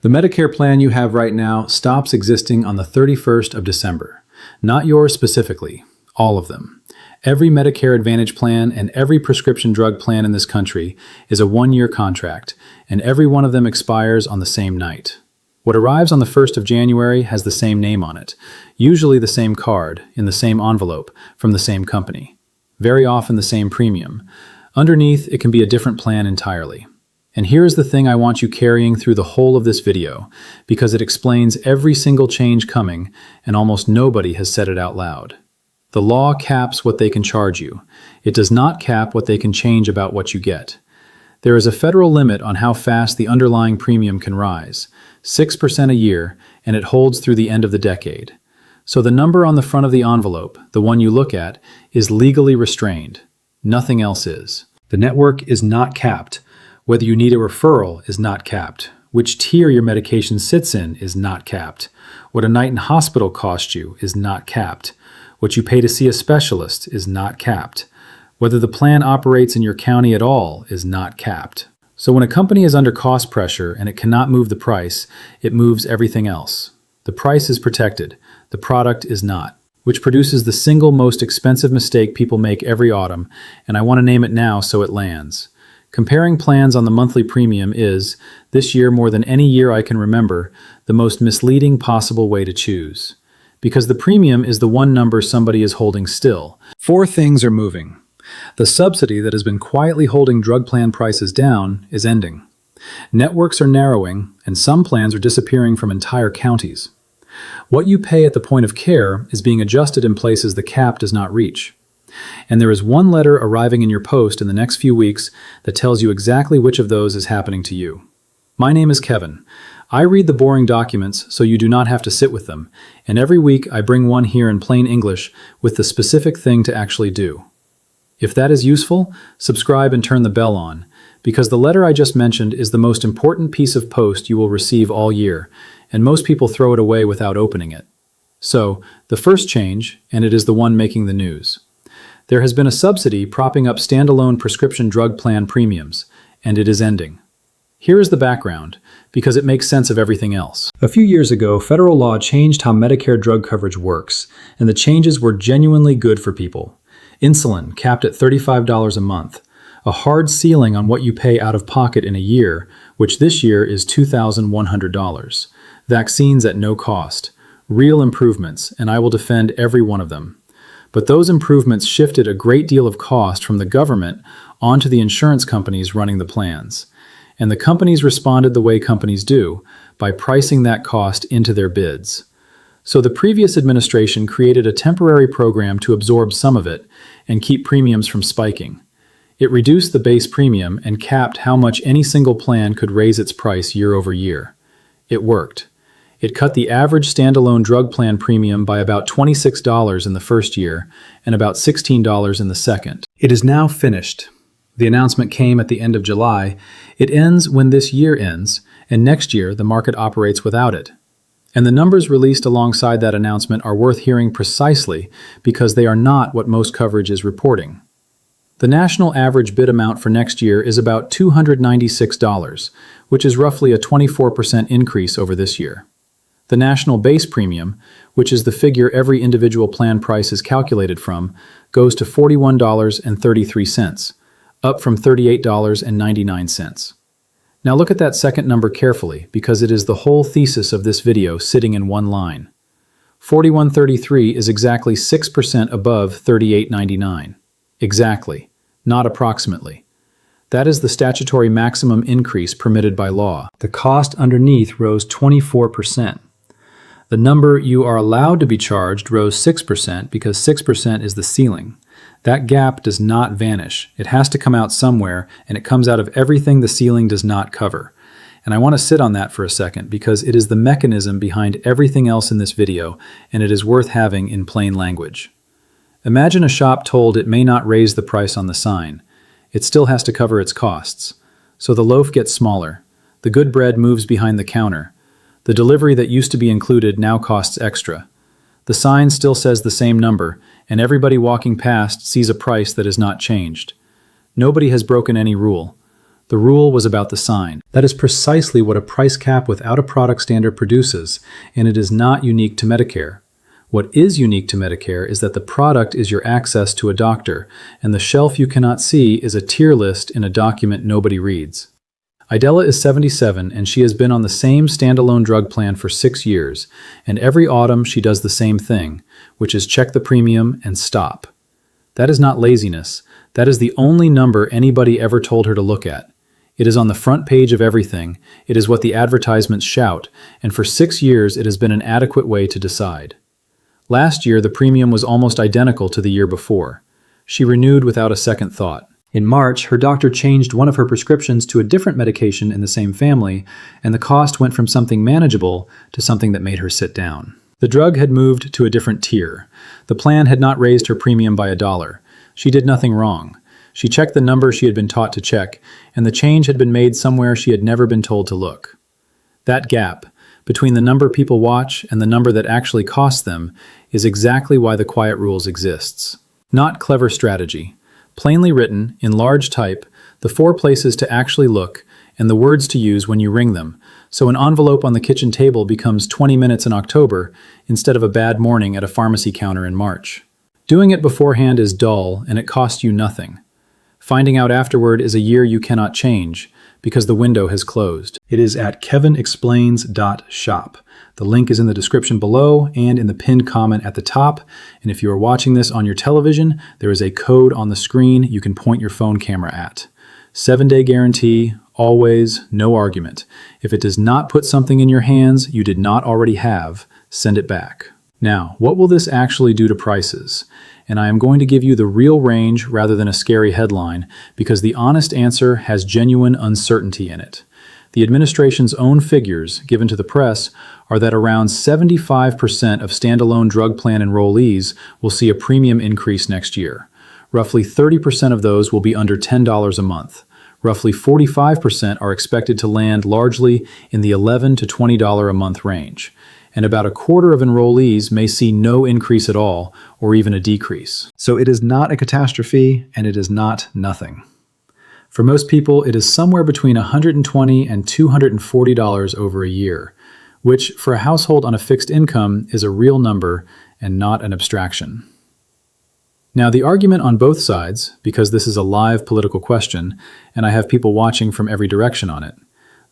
The Medicare plan you have right now stops existing on the 31st of December. Not yours specifically, all of them. Every Medicare Advantage plan and every prescription drug plan in this country is a one-year contract, and every one of them expires on the same night. What arrives on the 1st of January has the same name on it, usually the same card, in the same envelope, from the same company. Very often the same premium. Underneath, it can be a different plan entirely. And here is the thing I want you carrying through the whole of this video, because it explains every single change coming, and almost nobody has said it out loud. The law caps what they can charge you. It does not cap what they can change about what you get. There is a federal limit on how fast the underlying premium can rise, 6% a year, and it holds through the end of the decade. So the number on the front of the envelope, the one you look at, is legally restrained. Nothing else is. The network is not capped. Whether you need a referral is not capped. Which tier your medication sits in is not capped. What a night in hospital costs you is not capped. What you pay to see a specialist is not capped. Whether the plan operates in your county at all is not capped. So when a company is under cost pressure and it cannot move the price, it moves everything else. The price is protected. The product is not, which produces the single most expensive mistake people make every autumn, and I want to name it now so it lands. Comparing plans on the monthly premium is, this year more than any year I can remember, the most misleading possible way to choose. Because the premium is the one number somebody is holding still. Four things are moving. The subsidy that has been quietly holding drug plan prices down is ending. Networks are narrowing, and some plans are disappearing from entire counties. What you pay at the point of care is being adjusted in places the cap does not reach. And there is one letter arriving in your post in the next few weeks that tells you exactly which of those is happening to you. My name is Kevin. I read the boring documents so you do not have to sit with them, and every week I bring one here in plain English with the specific thing to actually do. If that is useful, subscribe and turn the bell on, because the letter I just mentioned is the most important piece of post you will receive all year, and most people throw it away without opening it. So, the first change, and it is the one making the news. There has been a subsidy propping up standalone prescription drug plan premiums, and it is ending. Here is the background, because it makes sense of everything else. A few years ago, federal law changed how Medicare drug coverage works, and the changes were genuinely good for people. Insulin, capped at $35 a month. A hard ceiling on what you pay out of pocket in a year, which this year is $2,100. Vaccines at no cost. Real improvements, and I will defend every one of them. But those improvements shifted a great deal of cost from the government onto the insurance companies running the plans. And the companies responded the way companies do, by pricing that cost into their bids. So the previous administration created a temporary program to absorb some of it and keep premiums from spiking. It reduced the base premium and capped how much any single plan could raise its price year over year. It worked. It cut the average standalone drug plan premium by about $26 in the first year and about $16 in the second. It is now finished. The announcement came at the end of July. It ends when this year ends, and next year the market operates without it. And the numbers released alongside that announcement are worth hearing precisely because they are not what most coverage is reporting. The national average bid amount for next year is about $296, which is roughly a 24% increase over this year. The national base premium, which is the figure every individual plan price is calculated from, goes to $41.33, up from $38.99. Now look at that second number carefully, because it is the whole thesis of this video sitting in one line. $41.33 is exactly 6% above $38.99. Exactly, not approximately. That is the statutory maximum increase permitted by law. The cost underneath rose 24%. The number you are allowed to be charged rose 6% because 6% is the ceiling. That gap does not vanish. It has to come out somewhere, and it comes out of everything the ceiling does not cover. And I want to sit on that for a second because it is the mechanism behind everything else in this video, and it is worth having in plain language. Imagine a shop told it may not raise the price on the sign. It still has to cover its costs. So the loaf gets smaller. The good bread moves behind the counter. The delivery that used to be included now costs extra. The sign still says the same number, and everybody walking past sees a price that has not changed. Nobody has broken any rule. The rule was about the sign. That is precisely what a price cap without a product standard produces, and it is not unique to Medicare. What is unique to Medicare is that the product is your access to a doctor, and the shelf you cannot see is a tier list in a document nobody reads. Idella is 77, and she has been on the same standalone drug plan for 6 years, and every autumn she does the same thing, which is check the premium and stop. That is not laziness. That is the only number anybody ever told her to look at. It is on the front page of everything. It is what the advertisements shout, and for 6 years it has been an adequate way to decide. Last year, the premium was almost identical to the year before. She renewed without a second thought. In March, her doctor changed one of her prescriptions to a different medication in the same family, and the cost went from something manageable to something that made her sit down. The drug had moved to a different tier. The plan had not raised her premium by $1. She did nothing wrong. She checked the number she had been taught to check, and the change had been made somewhere she had never been told to look. That gap, between the number people watch and the number that actually costs them, is exactly why the quiet rules exists. Not clever strategy. Plainly written, in large type, the 4 places to actually look and the words to use when you ring them, so an envelope on the kitchen table becomes 20 minutes in October instead of a bad morning at a pharmacy counter in March. Doing it beforehand is dull and it costs you nothing. Finding out afterward is a year you cannot change, because the window has closed. It is at kevinexplains.shop. The link is in the description below and in the pinned comment at the top. And if you are watching this on your television, there is a code on the screen you can point your phone camera at. 7-day guarantee, always, no argument. If it does not put something in your hands you did not already have, send it back. Now, what will this actually do to prices? And I am going to give you the real range rather than a scary headline, because the honest answer has genuine uncertainty in it. The administration's own figures, given to the press, are that around 75% of standalone drug plan enrollees will see a premium increase next year. Roughly 30% of those will be under $10 a month. Roughly 45% are expected to land largely in the $11 to $20 a month range. And about a quarter of enrollees may see no increase at all, or even a decrease. So it is not a catastrophe, and it is not nothing. For most people, it is somewhere between $120 and $240 over a year, which for a household on a fixed income is a real number and not an abstraction. Now, the argument on both sides, because this is a live political question, and I have people watching from every direction on it,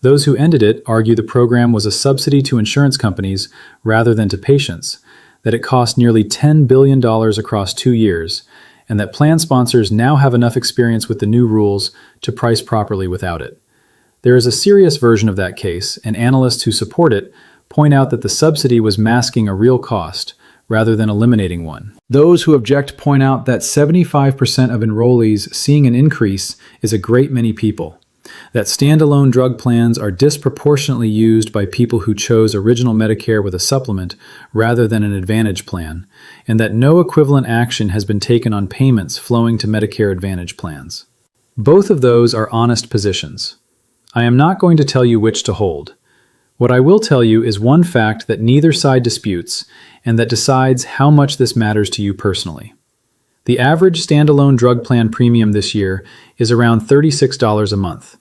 those who ended it argue the program was a subsidy to insurance companies rather than to patients, that it cost nearly $10 billion across 2 years, and that plan sponsors now have enough experience with the new rules to price properly without it. There is a serious version of that case, and analysts who support it point out that the subsidy was masking a real cost rather than eliminating one. Those who object point out that 75% of enrollees seeing an increase is a great many people, that standalone drug plans are disproportionately used by people who chose original Medicare with a supplement rather than an Advantage plan, and that no equivalent action has been taken on payments flowing to Medicare Advantage plans. Both of those are honest positions. I am not going to tell you which to hold. What I will tell you is one fact that neither side disputes, and that decides how much this matters to you personally. The average standalone drug plan premium this year is around $36 a month.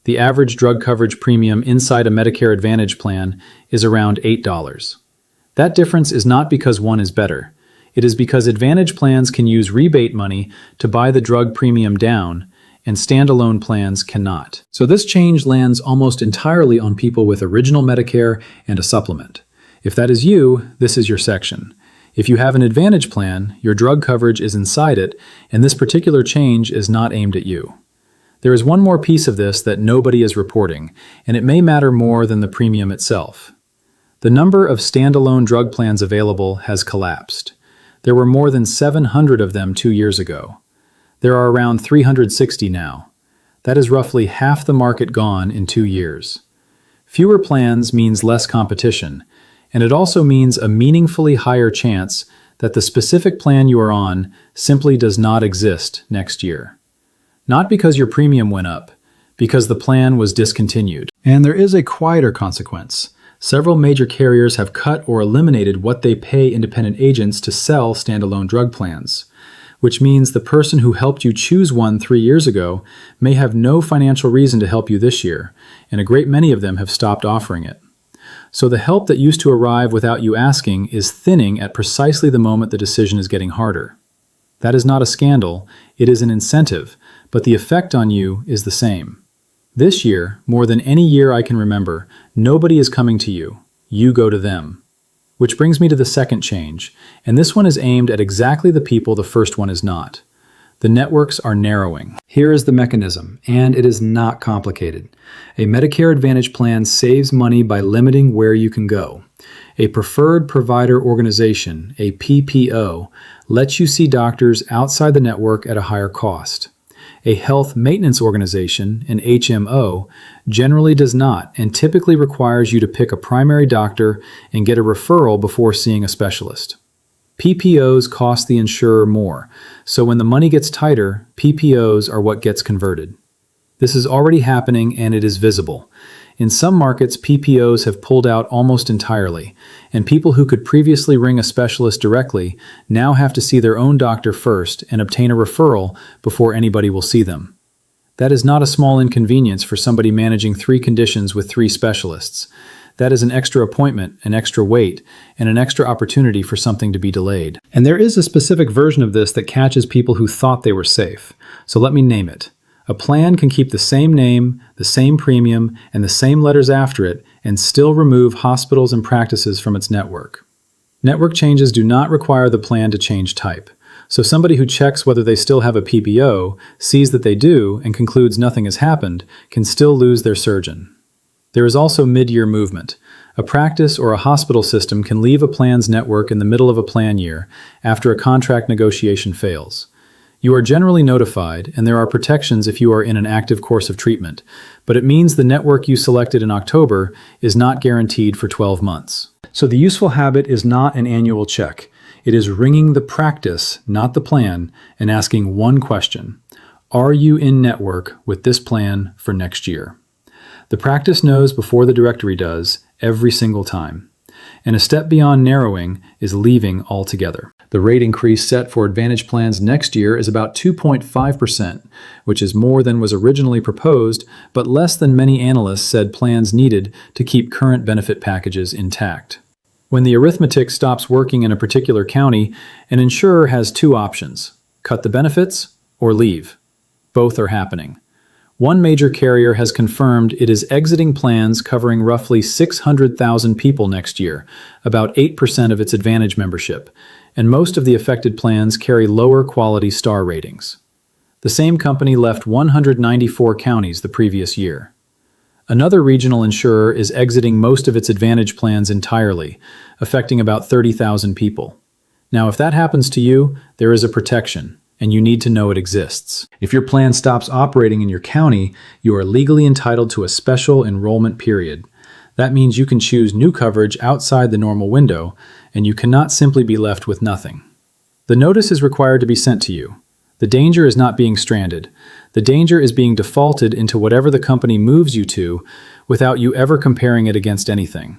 The average drug coverage premium inside a Medicare Advantage plan is around $8. That difference is not because one is better. It is because Advantage plans can use rebate money to buy the drug premium down, and standalone plans cannot. So this change lands almost entirely on people with original Medicare and a supplement. If that is you, this is your section. If you have an Advantage plan, your drug coverage is inside it, and this particular change is not aimed at you. There is one more piece of this that nobody is reporting, and it may matter more than the premium itself. The number of standalone drug plans available has collapsed. There were more than 700 of them 2 years ago. There are around 360 now. That is roughly half the market gone in 2 years. Fewer plans means less competition, and it also means a meaningfully higher chance that the specific plan you are on simply does not exist next year. Not because your premium went up, because the plan was discontinued. And there is a quieter consequence. Several major carriers have cut or eliminated what they pay independent agents to sell standalone drug plans. which means the person who helped you choose one 3 years ago may have no financial reason to help you this year, and a great many of them have stopped offering it. So the help that used to arrive without you asking is thinning at precisely the moment the decision is getting harder. That is not a scandal, it is an incentive, but the effect on you is the same. This year, more than any year I can remember, nobody is coming to you. You go to them. Which brings me to the second change, and this one is aimed at exactly the people the first one is not. The networks are narrowing. Here is the mechanism, and it is not complicated. A Medicare Advantage plan saves money by limiting where you can go. A preferred provider organization, a PPO, lets you see doctors outside the network at a higher cost. A health maintenance organization, an HMO, generally does not and typically requires you to pick a primary doctor and get a referral before seeing a specialist. PPOs cost the insurer more, so when the money gets tighter, PPOs are what gets converted. This is already happening and it is visible. In some markets, PPOs have pulled out almost entirely, and people who could previously ring a specialist directly now have to see their own doctor first and obtain a referral before anybody will see them. That is not a small inconvenience for somebody managing 3 conditions with 3 specialists. That is an extra appointment, an extra wait, and an extra opportunity for something to be delayed. And there is a specific version of this that catches people who thought they were safe. So let me name it. A plan can keep the same name, the same premium, and the same letters after it, and still remove hospitals and practices from its network. Network changes do not require the plan to change type. So somebody who checks whether they still have a PPO, sees that they do, and concludes nothing has happened, can still lose their surgeon. There is also mid-year movement. A practice or a hospital system can leave a plan's network in the middle of a plan year after a contract negotiation fails. You are generally notified, and there are protections if you are in an active course of treatment, but it means the network you selected in October is not guaranteed for 12 months. So the useful habit is not an annual check. It is ringing the practice, not the plan, and asking one question. Are you in network with this plan for next year? The practice knows before the directory does, every single time. And a step beyond narrowing is leaving altogether. The rate increase set for Advantage plans next year is about 2.5%, which is more than was originally proposed, but less than many analysts said plans needed to keep current benefit packages intact. When the arithmetic stops working in a particular county, an insurer has 2 options: cut the benefits or leave. Both are happening. One major carrier has confirmed it is exiting plans covering roughly 600,000 people next year, about 8% of its Advantage membership, and most of the affected plans carry lower quality star ratings. The same company left 194 counties the previous year. Another regional insurer is exiting most of its Advantage plans entirely, affecting about 30,000 people. Now, if that happens to you, there is a protection, and you need to know it exists. If your plan stops operating in your county, you are legally entitled to a special enrollment period. That means you can choose new coverage outside the normal window, and you cannot simply be left with nothing. The notice is required to be sent to you. The danger is not being stranded. The danger is being defaulted into whatever the company moves you to without you ever comparing it against anything.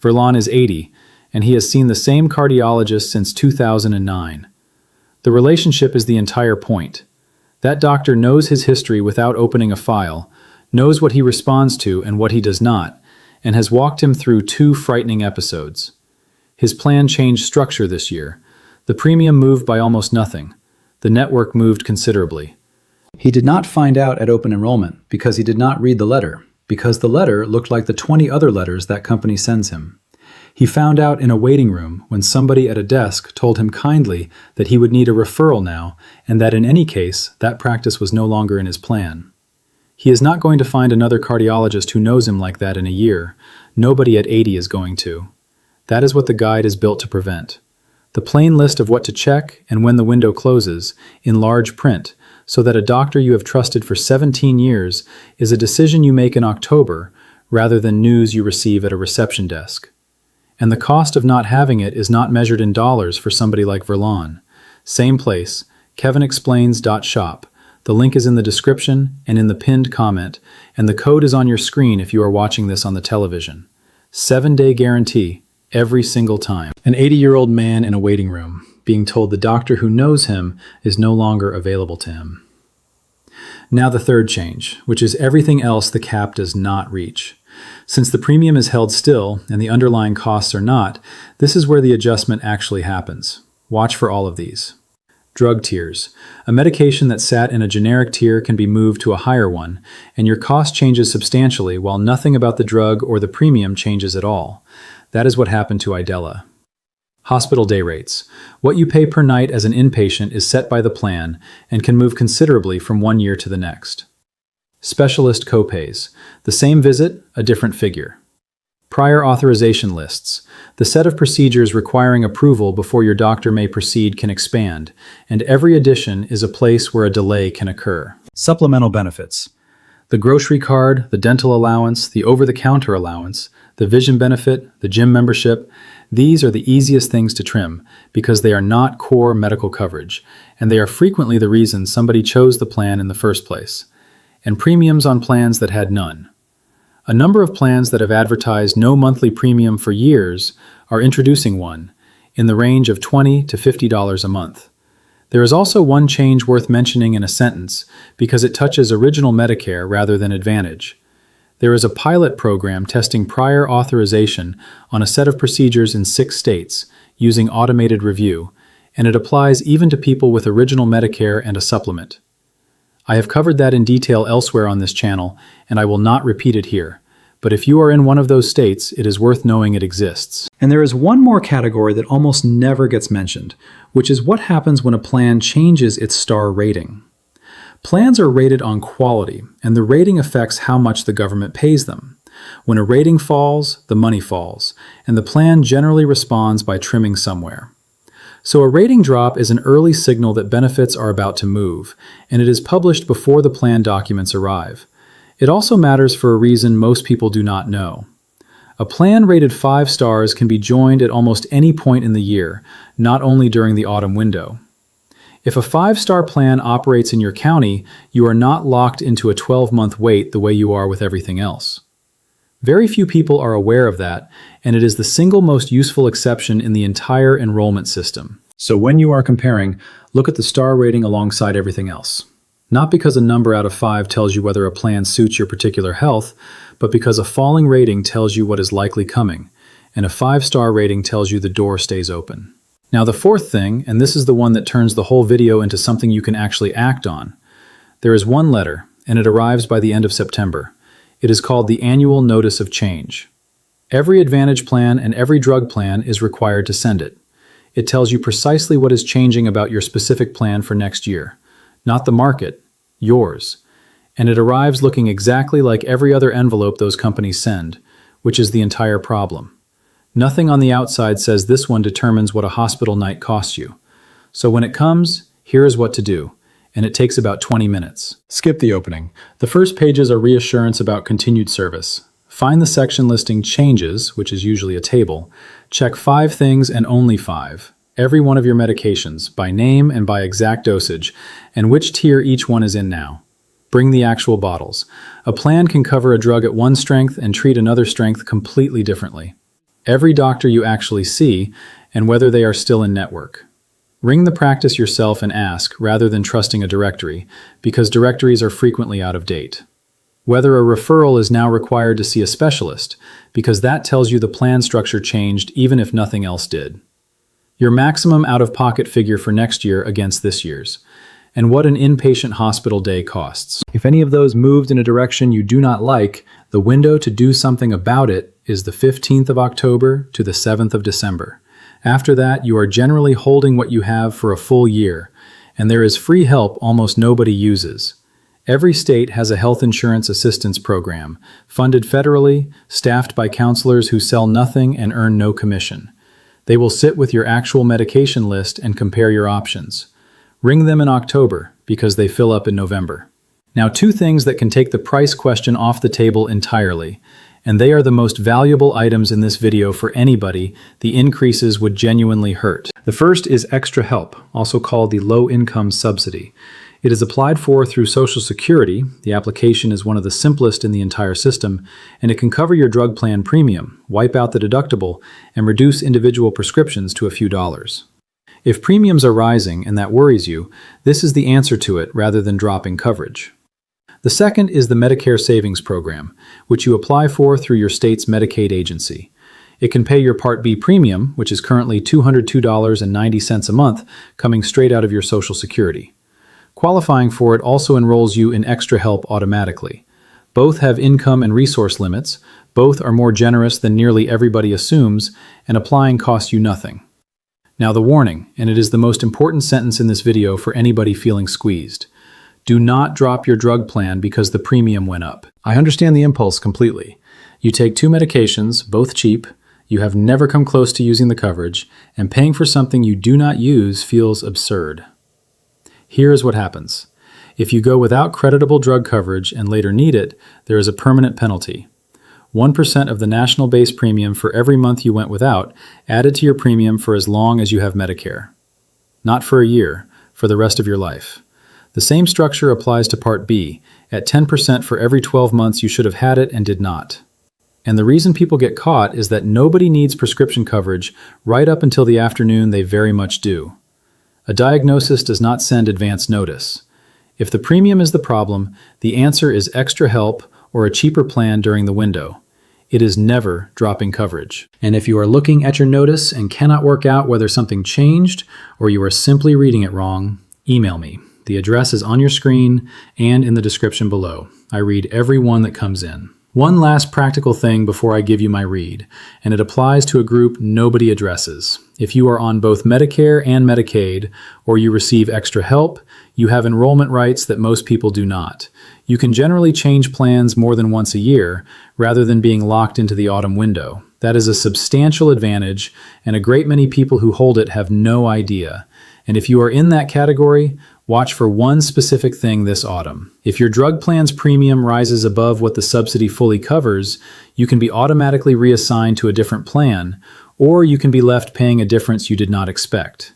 Verlon is 80, and he has seen the same cardiologist since 2009. The relationship is the entire point. That doctor knows his history without opening a file, knows what he responds to and what he does not, and has walked him through 2 frightening episodes. His plan changed structure this year. The premium moved by almost nothing. The network moved considerably. He did not find out at open enrollment because he did not read the letter, because the letter looked like the 20 other letters that company sends him. He found out in a waiting room when somebody at a desk told him kindly that he would need a referral now, and that in any case, that practice was no longer in his plan. He is not going to find another cardiologist who knows him like that in a year. Nobody at 80 is going to. That is what the guide is built to prevent. The plain list of what to check and when the window closes, in large print, so that a doctor you have trusted for 17 years is a decision you make in October rather than news you receive at a reception desk. And the cost of not having it is not measured in dollars for somebody like Verlon. Same place, kevinexplains.shop. The link is in the description and in the pinned comment, and the code is on your screen if you are watching this on the television. 7-day guarantee, every single time. An 80-year-old man in a waiting room, being told the doctor who knows him is no longer available to him. Now the third change, which is everything else the cap does not reach. Since the premium is held still and the underlying costs are not, this is where the adjustment actually happens. Watch for all of these. Drug tiers. A medication that sat in a generic tier can be moved to a higher one, and your cost changes substantially while nothing about the drug or the premium changes at all. That is what happened to Idella. Hospital day rates. What you pay per night as an inpatient is set by the plan and can move considerably from one year to the next. Specialist copays. The same visit, a different figure. Prior authorization lists. The set of procedures requiring approval before your doctor may proceed can expand, and every addition is a place where a delay can occur. Supplemental benefits. The grocery card, the dental allowance, the over-the-counter allowance, the vision benefit, the gym membership, these are the easiest things to trim because they are not core medical coverage, and they are frequently the reason somebody chose the plan in the first place. And premiums on plans that had none. A number of plans that have advertised no monthly premium for years are introducing one, in the range of $20 to $50 a month. There is also one change worth mentioning in a sentence because it touches original Medicare rather than Advantage. There is a pilot program testing prior authorization on a set of procedures in 6 states using automated review, and it applies even to people with original Medicare and a supplement. I have covered that in detail elsewhere on this channel, and I will not repeat it here. But if you are in one of those states, it is worth knowing it exists. And there is one more category that almost never gets mentioned, which is what happens when a plan changes its star rating. Plans are rated on quality, and the rating affects how much the government pays them. When a rating falls, the money falls, and the plan generally responds by trimming somewhere. So a rating drop is an early signal that benefits are about to move, and it is published before the plan documents arrive. It also matters for a reason most people do not know. A plan rated 5 stars can be joined at almost any point in the year, not only during the autumn window. If a 5-star plan operates in your county, you are not locked into a 12-month wait the way you are with everything else. Very few people are aware of that, and it is the single most useful exception in the entire enrollment system. So when you are comparing, look at the star rating alongside everything else. Not because a number out of 5 tells you whether a plan suits your particular health, but because a falling rating tells you what is likely coming, and a 5-star rating tells you the door stays open. Now the fourth thing, and this is the one that turns the whole video into something you can actually act on. There is one letter, and it arrives by the end of September. It is called the Annual Notice of Change. Every Advantage plan and every drug plan is required to send it. It tells you precisely what is changing about your specific plan for next year. Not the market, yours. And it arrives looking exactly like every other envelope those companies send, which is the entire problem. Nothing on the outside says this one determines what a hospital night costs you. So when it comes, here is what to do. And it takes about 20 minutes. Skip the opening. The first pages are reassurance about continued service. Find the section listing changes, which is usually a table. Check 5 things and only 5. Every one of your medications, by name and by exact dosage, and which tier each one is in now. Bring the actual bottles. A plan can cover a drug at one strength and treat another strength completely differently. Every doctor you actually see, and whether they are still in network. Ring the practice yourself and ask, rather than trusting a directory, because directories are frequently out of date. Whether a referral is now required to see a specialist, because that tells you the plan structure changed even if nothing else did. Your maximum out-of-pocket figure for next year against this year's, and what an inpatient hospital day costs. If any of those moved in a direction you do not like, the window to do something about it is the 15th of October to the 7th of December. After that, you are generally holding what you have for a full year, and there is free help almost nobody uses. Every state has a health insurance assistance program, funded federally, staffed by counselors who sell nothing and earn no commission. They will sit with your actual medication list and compare your options. Ring them in October because they fill up in November. Now, 2 things that can take the price question off the table entirely, and they are the most valuable items in this video for anybody the increases would genuinely hurt. The first is extra help, also called the low-income subsidy. It is applied for through Social Security. The application is one of the simplest in the entire system, and it can cover your drug plan premium, wipe out the deductible, and reduce individual prescriptions to a few dollars. If premiums are rising and that worries you, this is the answer to it rather than dropping coverage. The second is the Medicare Savings Program, which you apply for through your state's Medicaid agency. It can pay your Part B premium, which is currently $202.90 a month, coming straight out of your Social Security. Qualifying for it also enrolls you in Extra Help automatically. Both have income and resource limits, both are more generous than nearly everybody assumes, and applying costs you nothing. Now the warning, and it is the most important sentence in this video for anybody feeling squeezed. Do not drop your drug plan because the premium went up. I understand the impulse completely. You take 2 medications, both cheap, you have never come close to using the coverage, and paying for something you do not use feels absurd. Here is what happens. If you go without creditable drug coverage and later need it, there is a permanent penalty. 1% of the national base premium for every month you went without, added to your premium for as long as you have Medicare. Not for a year, for the rest of your life. The same structure applies to Part B, at 10% for every 12 months you should have had it and did not. And the reason people get caught is that nobody needs prescription coverage right up until the afternoon they very much do. A diagnosis does not send advance notice. If the premium is the problem, the answer is Extra Help or a cheaper plan during the window. It is never dropping coverage. And if you are looking at your notice and cannot work out whether something changed or you are simply reading it wrong, email me. The address is on your screen and in the description below. I read every one that comes in. One last practical thing before I give you my read, and it applies to a group nobody addresses. If you are on both Medicare and Medicaid, or you receive Extra Help, you have enrollment rights that most people do not. You can generally change plans more than once a year, rather than being locked into the autumn window. That is a substantial advantage, and a great many people who hold it have no idea. And if you are in that category, watch for one specific thing this autumn. If your drug plan's premium rises above what the subsidy fully covers, you can be automatically reassigned to a different plan, or you can be left paying a difference you did not expect.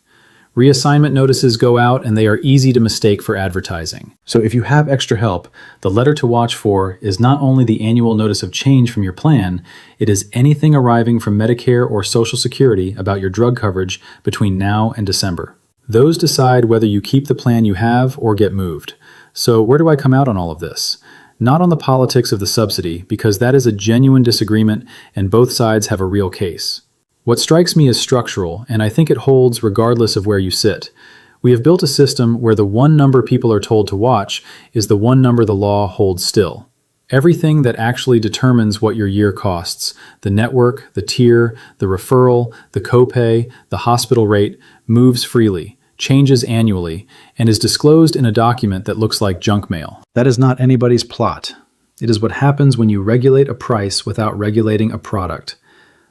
Reassignment notices go out and they are easy to mistake for advertising. So if you have Extra Help, the letter to watch for is not only the annual notice of change from your plan, it is anything arriving from Medicare or Social Security about your drug coverage between now and December. Those decide whether you keep the plan you have or get moved. So where do I come out on all of this? Not on the politics of the subsidy, because that is a genuine disagreement and both sides have a real case. What strikes me is structural, and I think it holds regardless of where you sit. We have built a system where the one number people are told to watch is the one number the law holds still. Everything that actually determines what your year costs, the network, the tier, the referral, the copay, the hospital rate, moves freely, changes annually, and is disclosed in a document that looks like junk mail. That is not anybody's plot. It is what happens when you regulate a price without regulating a product.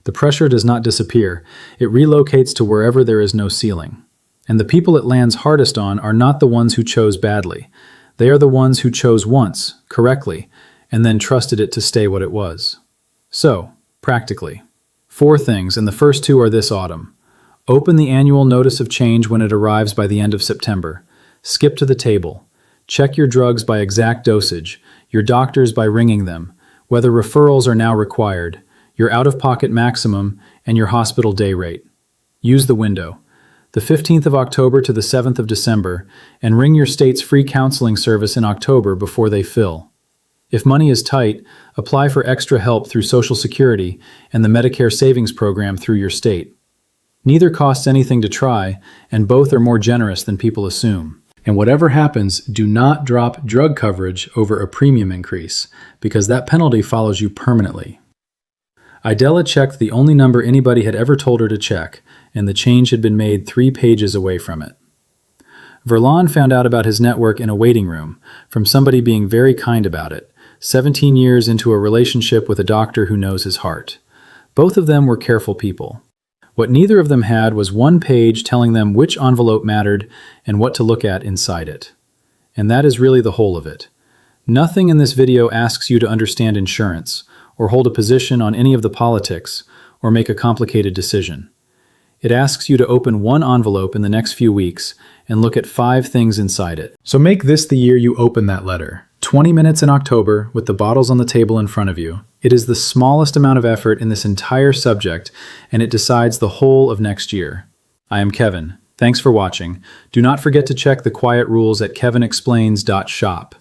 The pressure does not disappear. It relocates to wherever there is no ceiling. And the people it lands hardest on are not the ones who chose badly. They are the ones who chose once, correctly, and then trusted it to stay what it was. So, practically, 4 things, and the first 2 are this autumn. Open the annual notice of change when it arrives by the end of September. Skip to the table. Check your drugs by exact dosage, your doctors by ringing them, whether referrals are now required, your out-of-pocket maximum, and your hospital day rate. Use the window, the 15th of October to the 7th of December, and ring your state's free counseling service in October before they fill. If money is tight, apply for Extra Help through Social Security and the Medicare Savings Program through your state. Neither costs anything to try, and both are more generous than people assume. And whatever happens, do not drop drug coverage over a premium increase, because that penalty follows you permanently. Idella checked the only number anybody had ever told her to check, and the change had been made 3 pages away from it. Verlon found out about his network in a waiting room, from somebody being very kind about it, 17 years into a relationship with a doctor who knows his heart. Both of them were careful people. What neither of them had was 1 page telling them which envelope mattered and what to look at inside it. And that is really the whole of it. Nothing in this video asks you to understand insurance, or hold a position on any of the politics, or make a complicated decision. It asks you to open one envelope in the next few weeks and look at 5 things inside it. So make this the year you open that letter. 20 minutes in October with the bottles on the table in front of you. It is the smallest amount of effort in this entire subject, and it decides the whole of next year. I am Kevin. Thanks for watching. Do not forget to check the quiet rules at kevinexplains.shop.